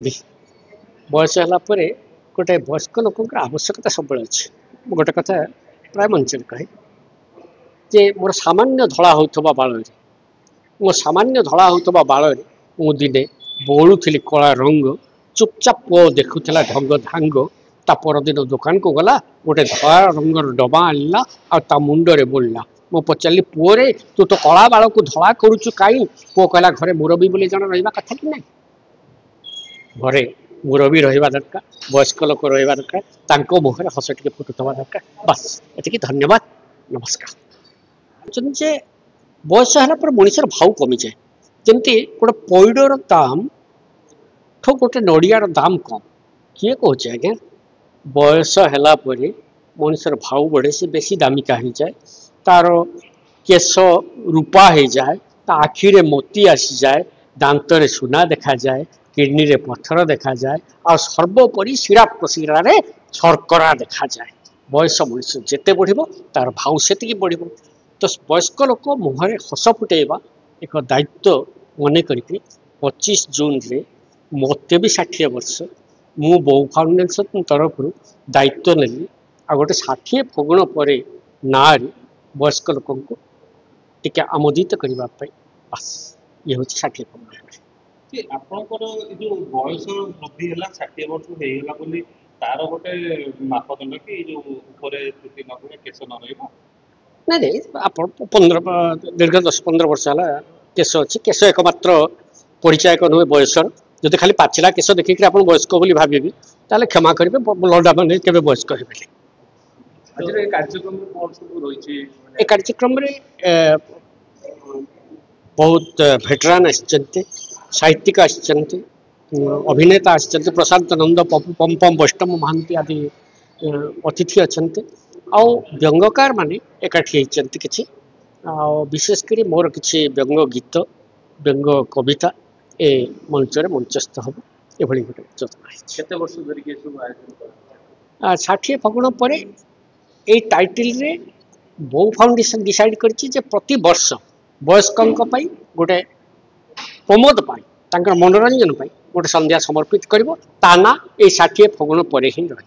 बयस है गोटे वयस्क लोक आवश्यकता सब अच्छे गोटे कथा प्राय मंचन कहे जे मोर सामान्य धला होता बाल मो सामान्य धला होता बाल दिने बोलूली कला रंग चुपचाप पुओ देखुला ढंग धांग ता परदिन दुकान को गला गोटे धला रंगर डबा आनला आ मुंडे बोलला मो पचारि पुओरे तू तो कला बाल को धला करुचु कहीं पुओ कहला घरे मुरबी बोली जन रहा कथा कि ना घरे मुरबी रहा दरकार वयस्क लोक रहा दरकार मुहर हस टे फुटुवा दरकार बस ये धन्यवाद नमस्कार जे बयस है मनीषर भाव कमी जाए जमती गोटे पैडर दाम ठो गोटे नड़ियार दाम कम किए कहे आज्ञा बयस है मनीषर भाव बढ़े से बेसी दामिका हो जाए तार केश रूपा हो जाए आखिरे मोती आसी जाए दांतर सुना देखा जाए किडनी रे पत्थर देखा जाए आ सर्वोपरि शिरा प्रशिरा रे शर्करा देखा जाए बयस मनीष जिते बढ़ तार भाव से बढ़ तो वयस्क लोक मुहर हस फुटेबा एक दायित्व मन कर 25 जून रे मत भी 60 वर्ष मु बो फाउंडेशन तरफ दायित्व नेली आ गोटे 60 फगुण पर ना वयस्क लोक टिके आमोदित करने बस ये हूँ 60 फगुण आपनकर जो बयस वृद्धि है 60 वर्ष होगा बोली तार गोटे मापदंड कि जो ऊपर चुटी न हुए केश न रहा नहीं आप 15 दीर्घ 10-15 वर्ष है केश अच्छी केश एकमात्र परिचायक नुहे बयसर जब खाली पाचिला केश देखिक आप वयस्क बोली भावी ताले क्षमा करेंगे लड़ा मैंने के वयस्क हे कार्यक्रम बहुत भेटरान आसचंते साहित्यिक आसचंते अभिनेता आसचंते प्रशांत नंद पम वैष्णव महांती आदि अतिथि अच्छे आ व्यंगकार माने एकाठी होती किसी विशेषकर मोर किसी व्यंग गीत व्यंग कविता ए मंच मंचस्थ हम ये गोटे योजना 60 फगुण पर यही टाइटल रे बो फाउंडेशन डिसाइड कर प्रति वर्ष वयस्क गोटे प्रमोद मनोरंजन गोटे संध्या समर्पित कर 60 फगुण पर ही रही।